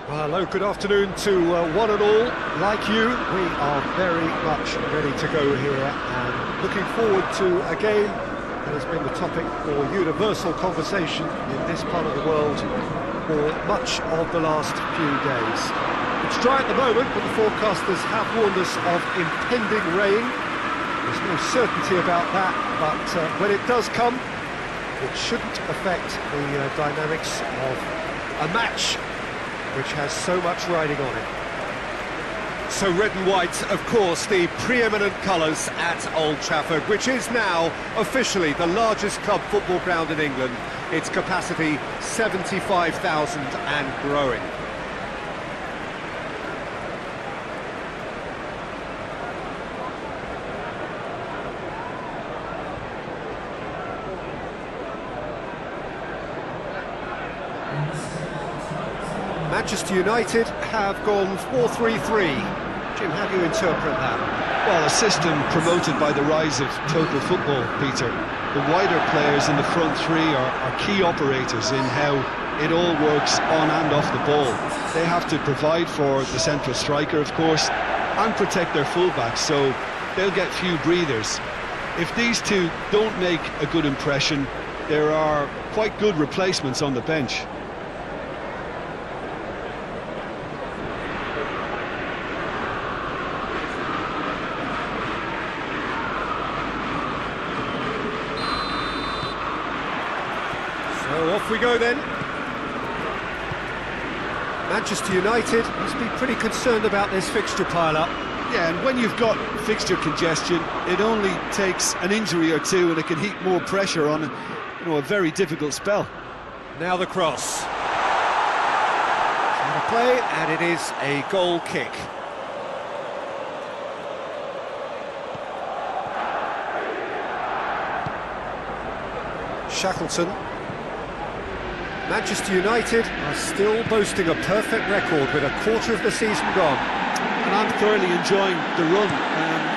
Well, hello, good afternoon to one and all. Like you, we are very much ready to go here and looking forward to a game that has been the topic for universal conversation in this part of the world for much of the last few days. It's dry at the moment, but the forecasters have warned us of impending rain. There's no certainty about that, but when it does come, it shouldn't affect the dynamics of a match which has so much riding on it. So red and white, of course, the preeminent colours at Old Trafford, which is now officially the largest club football ground in England. Its capacity 75,000 and growing. Manchester United have gone 4-3-3. Jim, how do you interpret that? Well, a system promoted by the rise of total football, Peter. The wider players in the front three are key operators in how it all works on and off the ball. They have to provide for the central striker, of course, and protect their fullbacks, so they'll get few breathers. If these two don't make a good impression, there are quite good replacements on the bench. So off we go then. Manchester United must be pretty concerned about this fixture pile-up. Yeah, and when you've got fixture congestion, it only takes an injury or two and it can heap more pressure on a very difficult spell. Now the cross. Trying to play, and it is a goal kick. Shackleton. Manchester United are still boasting a perfect record with a quarter of the season gone. And I'm thoroughly enjoying the run.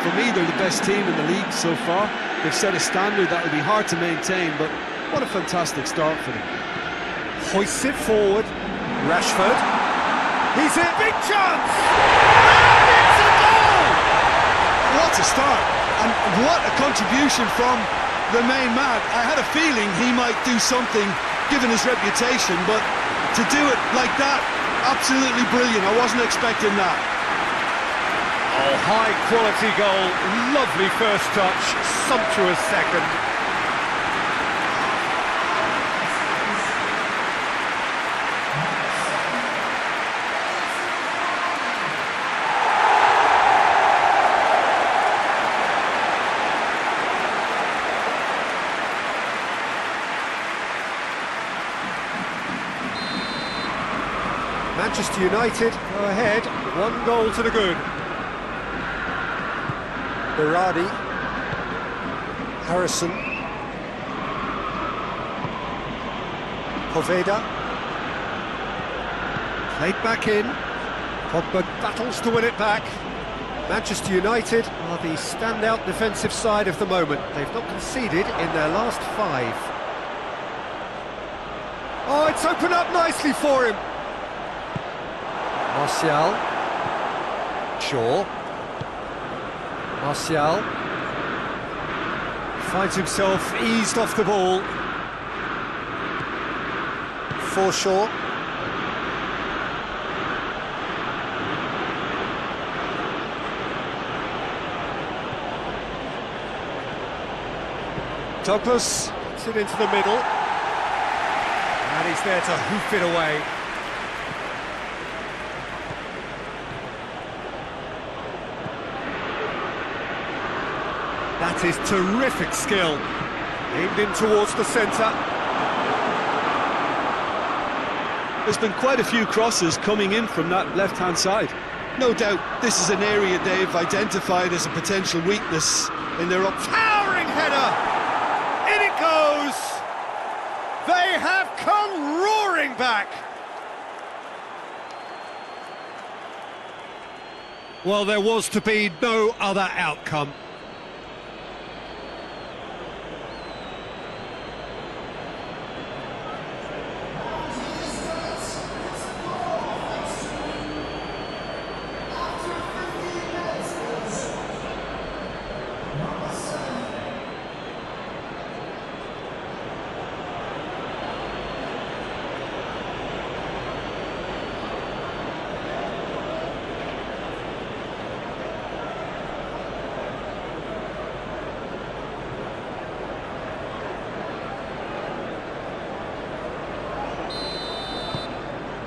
For me, they're the best team in the league so far. They've set a standard that will be hard to maintain, but what a fantastic start for them. Hoists it forward. Rashford. He's in. Big chance! And it's a goal! What a start! And what a contribution from the main man. I had a feeling he might do something given his reputation, but to do it like that, absolutely brilliant. I wasn't expecting that. Oh, high quality goal, lovely first touch, sumptuous second. Manchester United go ahead, 1 goal to the good. Berardi, Harrison, Poveda, played back in. Pogba battles to win it back. Manchester United are the standout defensive side of the moment. They've not conceded in their last 5. Oh, it's opened up nicely for him. Martial, Shaw, Martial finds himself eased off the ball. Forshaw. Douglas gets it into the middle. And he's there to hoof it away. That is terrific skill. Aimed in towards the centre. There's been quite a few crosses coming in from that left-hand side. No doubt this is an area they've identified as a potential weakness in their towering header! In it goes! They have come roaring back! Well, there was to be no other outcome.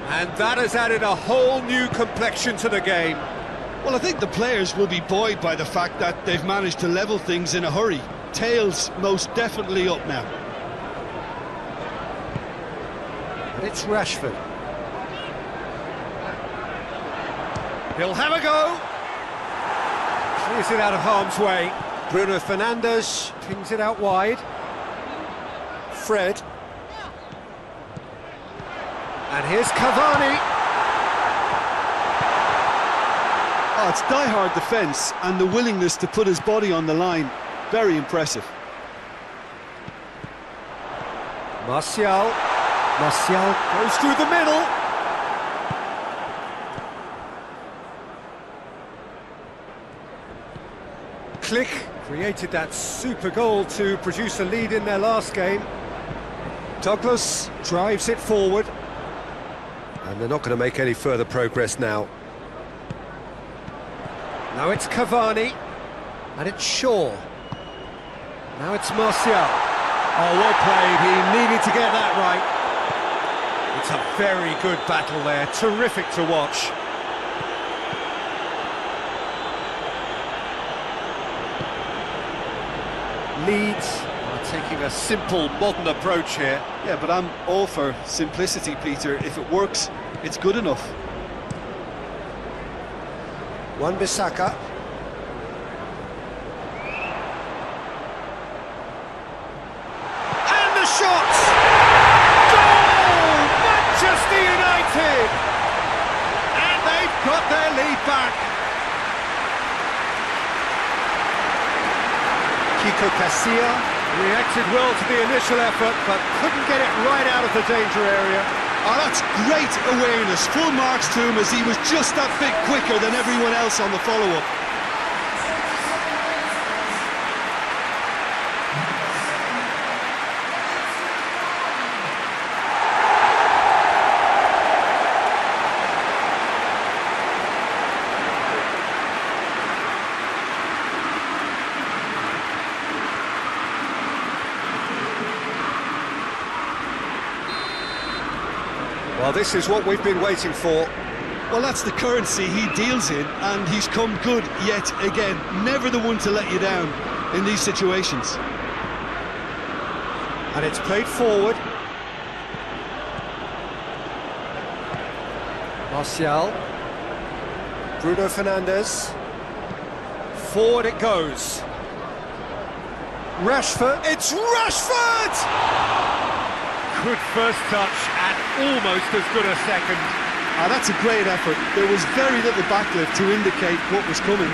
And that has added a whole new complexion to the game. Well, I think the players will be buoyed by the fact that they've managed to level things in a hurry. Tails most definitely up now. And it's Rashford. He'll have a go. Clears it out of harm's way. Bruno Fernandes pings it out wide. Fred. And here's Cavani. Oh, it's die-hard defence and the willingness to put his body on the line. Very impressive. Martial. Martial goes through the middle. Click created that super goal to produce a lead in their last game. Douglas drives it forward. And they're not going to make any further progress now. Now it's Cavani. And it's Shaw. Now it's Martial. Oh, well played. He needed to get that right. It's a very good battle there. Terrific to watch. Leeds are taking a simple, modern approach here. Yeah, but I'm all for simplicity, Peter. If it works, it's good enough. Wan-Bissaka. And the shot! Goal! Manchester United! And they've got their lead back. Kiko Casilla reacted well to the initial effort, but couldn't get it right out of the danger area. Oh, that's great awareness. Full marks to him as he was just that bit quicker than everyone else on the follow-up. Well, this is what we've been waiting for. Well, that's the currency he deals in, and he's come good yet again. Never the one to let you down in these situations. And it's played forward. Martial. Bruno Fernandes. Forward it goes. Rashford. It's Rashford! Good first touch and almost as good a second. That's a great effort. There was very little backlift to indicate what was coming.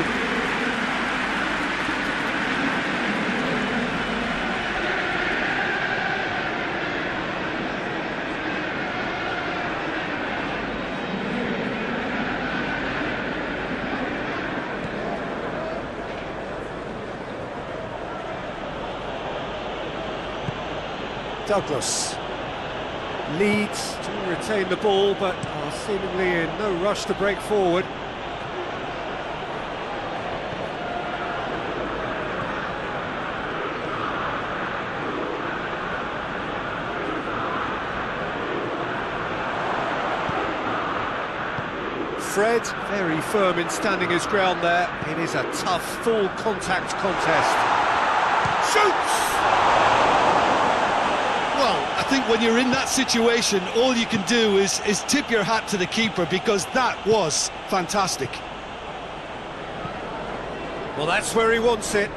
Douglas. Leeds to retain the ball, but are seemingly in no rush to break forward. Fred, very firm in standing his ground there. It is a tough, full contact contest. Shoots! Well, I think when you're in that situation, all you can do is tip your hat to the keeper, because that was fantastic. Well, that's where he wants it.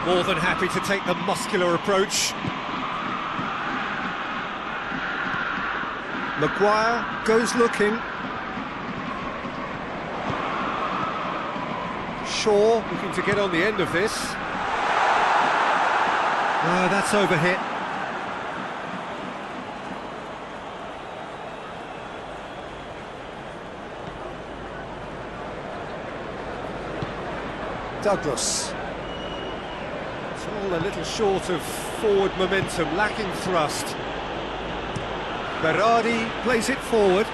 More than happy to take the muscular approach. Maguire goes looking. Shaw looking to get on the end of this. That's overhit. Douglas. It's all a little short of forward momentum, lacking thrust. Berardi plays it forward.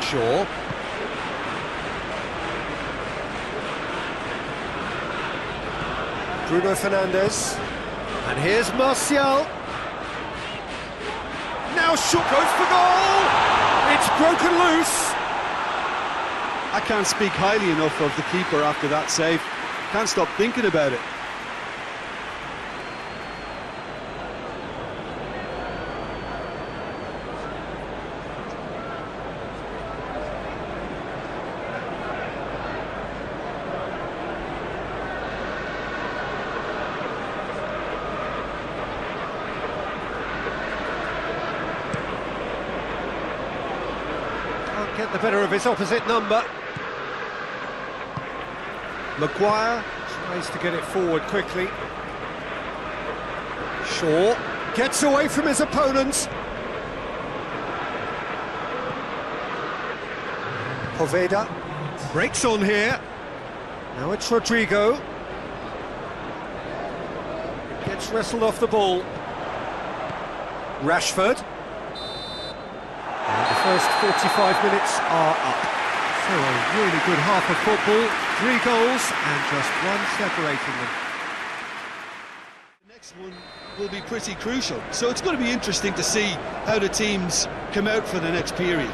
Shaw. Bruno Fernandes. And here's Martial. now shot, goes for goal! It's broken loose! I can't speak highly enough of the keeper after that save. Can't stop thinking about it. Can't get the better of his opposite number. Maguire tries to get it forward quickly. Shaw gets away from his opponents. Poveda breaks on here. Now it's Rodrigo. Gets wrestled off the ball. Rashford. And the first 45 minutes are up. So a really good half of football, 3 goals and just one separating them. The next one will be pretty crucial, so it's going to be interesting to see how the teams come out for the next period.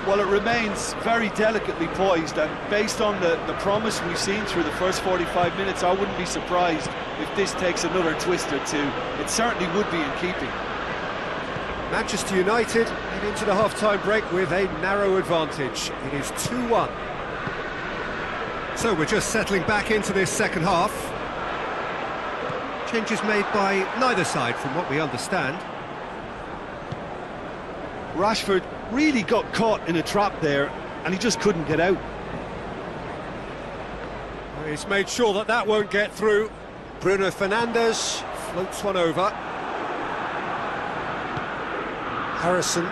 Well, it remains very delicately poised, and based on the promise we've seen through the first 45 minutes, I wouldn't be surprised if this takes another twist or two. It certainly would be in keeping. Manchester United head into the half-time break with a narrow advantage. It is 2-1. So we're just settling back into this second half. Changes made by neither side from what we understand. Rashford really got caught in a trap there, and he just couldn't get out. He's made sure that that won't get through. Bruno Fernandes floats one over. Harrison.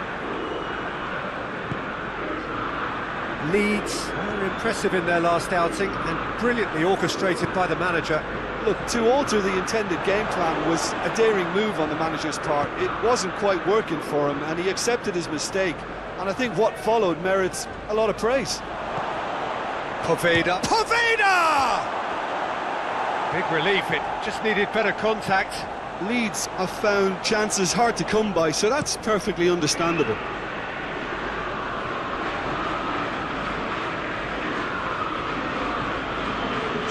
Leeds were impressive in their last outing and brilliantly orchestrated by the manager. Look, to alter the intended game plan was a daring move on the manager's part. It wasn't quite working for him, and he accepted his mistake. And I think what followed merits a lot of praise. Poveda. Poveda! Big relief, it just needed better contact. Leeds have found chances hard to come by, so that's perfectly understandable.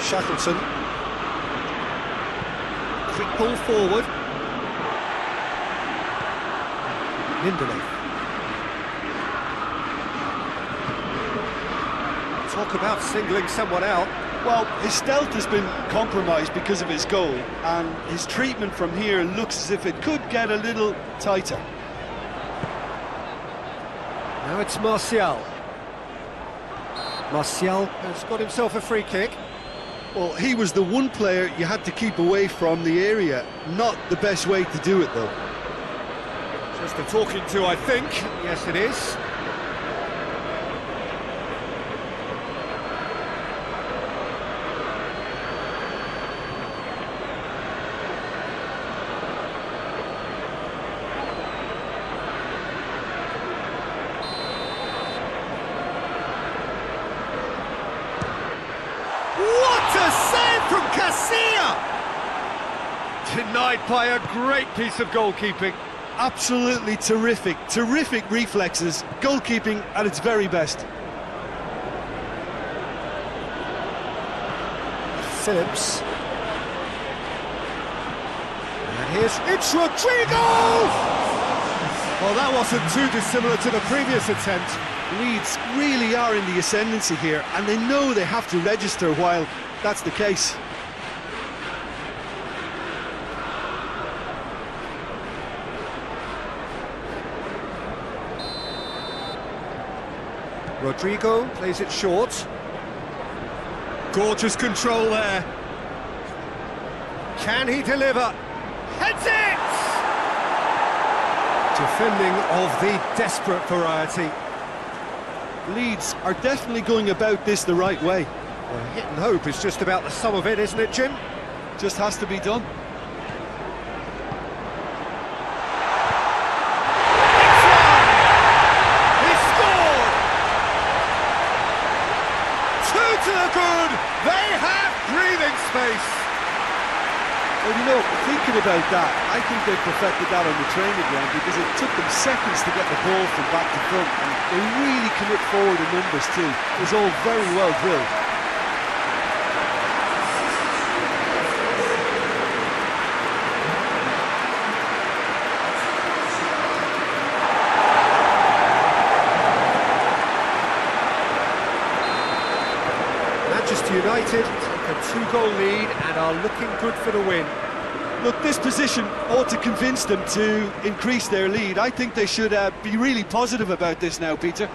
Shackleton. Quick ball forward. Lindelof. Talk about singling someone out. Well, his stealth has been compromised because of his goal, and his treatment from here looks as if it could get a little tighter. Now it's Martial. Martial has got himself a free kick. Well, he was the one player you had to keep away from the area. Not the best way to do it, though. Just a talking to, I think. Yes, it is. What a save from Casilla! Denied by a great piece of goalkeeping. Absolutely terrific, terrific reflexes, goalkeeping at its very best. Phillips. And it's Rodrigo! Well, that wasn't too dissimilar to the previous attempt. Leeds really are in the ascendancy here, and they know they have to register while that's the case. Rodrigo plays it short. Gorgeous control there. Can he deliver? Heads it! Defending of the desperate variety. Leeds are definitely going about this the right way. Well, hit and hope is just about the sum of it, isn't it, Jim? Just has to be done. He scored! 2 to the good! They have breathing space! Well, know, thinking about that, I think they perfected that on the training ground because it took them seconds to get the ball from back to front, and they really commit forward in numbers too. It was all very well drilled. Manchester United take a 2-goal lead and are looking good for the win. Look, this position ought to convince them to increase their lead. I think they should be really positive about this now, Peter.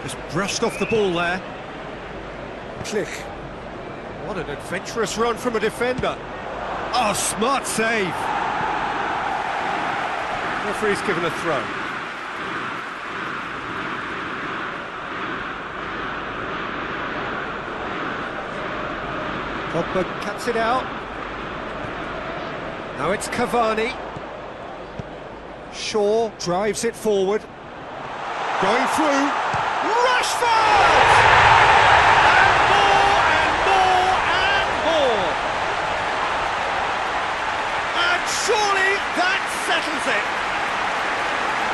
Just brushed off the ball there. Click. What an adventurous run from a defender. Oh, smart save. Referee's given a throw. Pogba cuts it out. Now it's Cavani. Shaw drives it forward. Going through. Rashford! And more and more and more. And surely that settles it.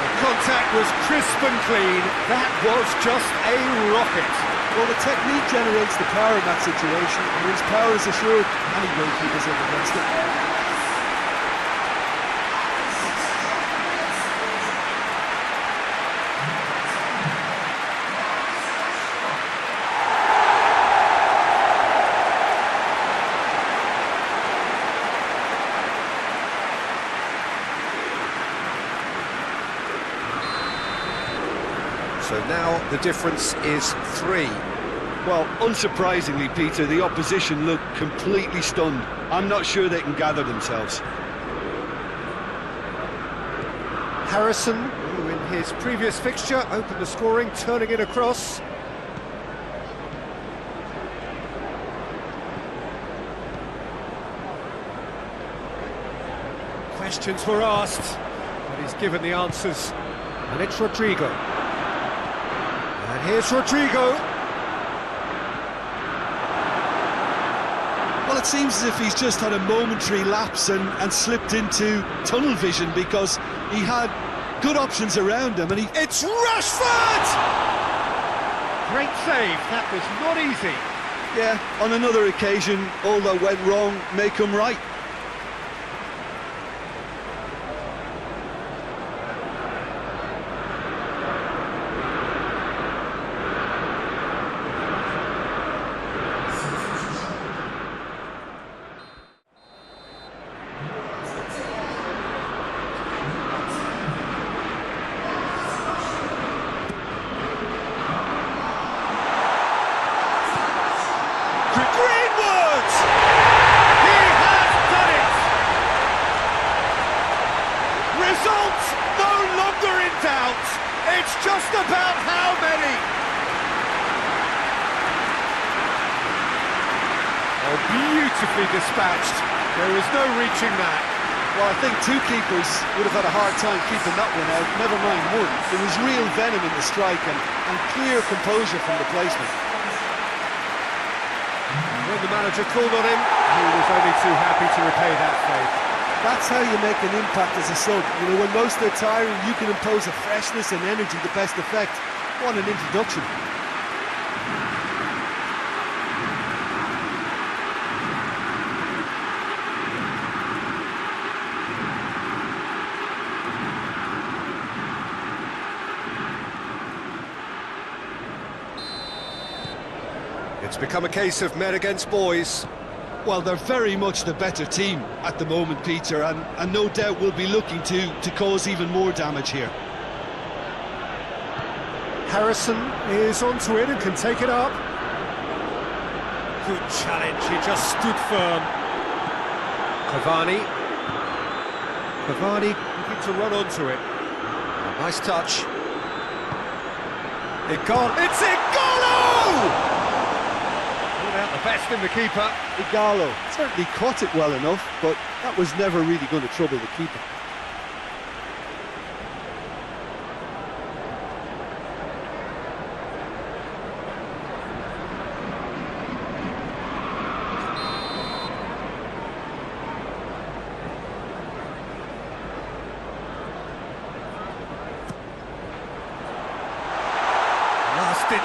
The contact was crisp and clean. That was just a rocket. Well, the technique generates the power in that situation, and his power is assured any goalkeeper's up against it. So now the difference is 3. Well, unsurprisingly, Peter, the opposition look completely stunned. I'm not sure they can gather themselves. Harrison, who in his previous fixture opened the scoring, turning it across. Questions were asked, but he's given the answers. And it's Rodrigo. And here's Rodrigo. Well, it seems as if he's just had a momentary lapse and slipped into tunnel vision because he had good options around him, and It's Rashford! Great save, that was not easy. yeah, on another occasion, all that went wrong may come right. Greenwood! He has done it! Result no longer in doubt. It's just about how many. Oh, beautifully dispatched. There is no reaching that. Well, I think two keepers would have had a hard time keeping that one out, never mind one. There was real venom in the strike and clear composure from the placement. When the manager called on him, he was only too happy to repay that favour. That's how you make an impact as a sub. You know, when most are tiring, you can impose a freshness and energy to best effect. What an introduction. It's become a case of men against boys. Well, they're very much the better team at the moment, Peter, and no doubt will be looking to cause even more damage here. Harrison is onto it and can take it up. Good challenge, he just stood firm. Cavani. Cavani looking to run onto it. Nice touch. It's Igalo! Out the best in the keeper. Igalo certainly caught it well enough, but that was never really going to trouble the keeper.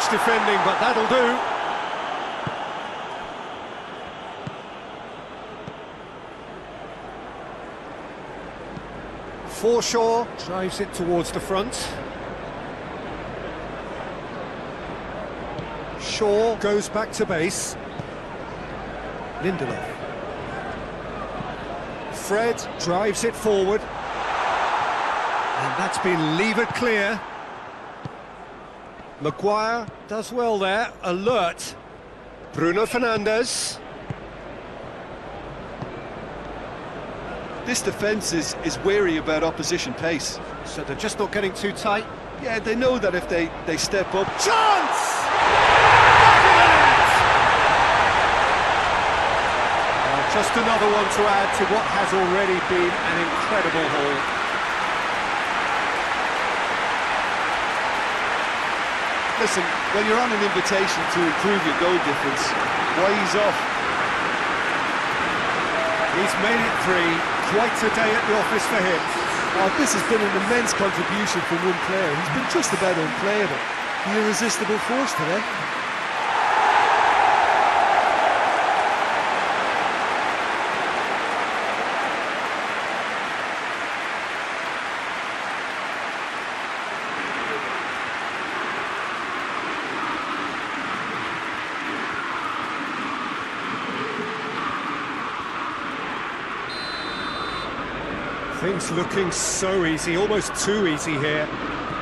much defending, but that'll do. Forshaw drives it towards the front. Shaw goes back to base. Lindelof. Fred drives it forward. And that's been levered clear. Maguire does well there, alert. Bruno Fernandes. This defence is wary about opposition pace. So they're just not getting too tight. Yeah, they know that if they step up... Chance! Just another one to add to what has already been an incredible haul. Listen, when you're on an invitation to improve your goal difference, why ease off? He's made it three. Quite a day at the office for him. Oh, this has been an immense contribution from one player. He's been just about unplayable. The irresistible force today. Things looking so easy, almost too easy here.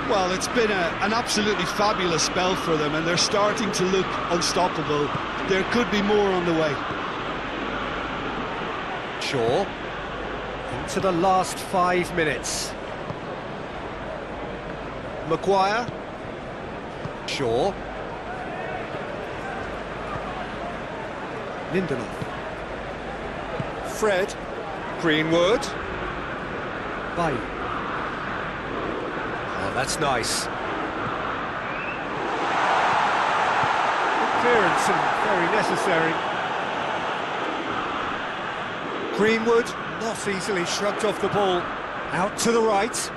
Well, it's been an absolutely fabulous spell for them, and they're starting to look unstoppable. There could be more on the way. Shaw into the last 5 minutes. Maguire. Shaw. Lindelof. Fred. Greenwood. Bay. Oh, that's nice. Good clearance and very necessary. Greenwood not easily shrugged off the ball. Out to the right.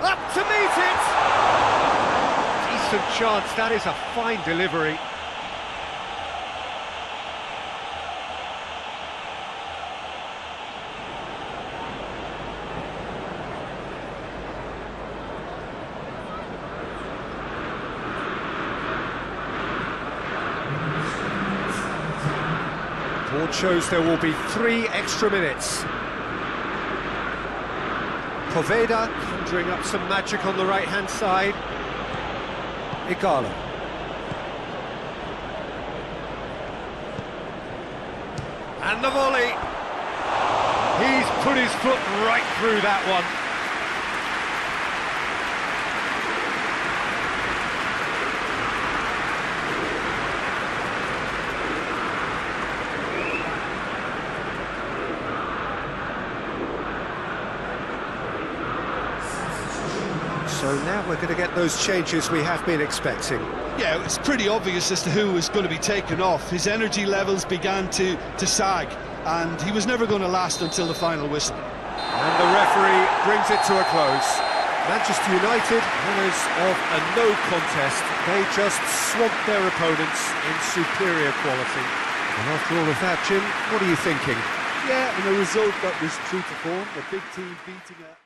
Up to meet it! Decent chance, that is a fine delivery. Board shows there will be 3 extra minutes. Poveda conjuring up some magic on the right-hand side. Igalo. And the volley. He's put his foot right through that one. So now we're going to get those changes we have been expecting. Yeah, it's pretty obvious as to who was going to be taken off. His energy levels began to sag, and he was never going to last until the final whistle. And the referee brings it to a close. Manchester United, winners of a no contest. They just swamped their opponents in superior quality. And after all of that, Jim, what are you thinking? Yeah, and a result that was true to form, a big team beating a...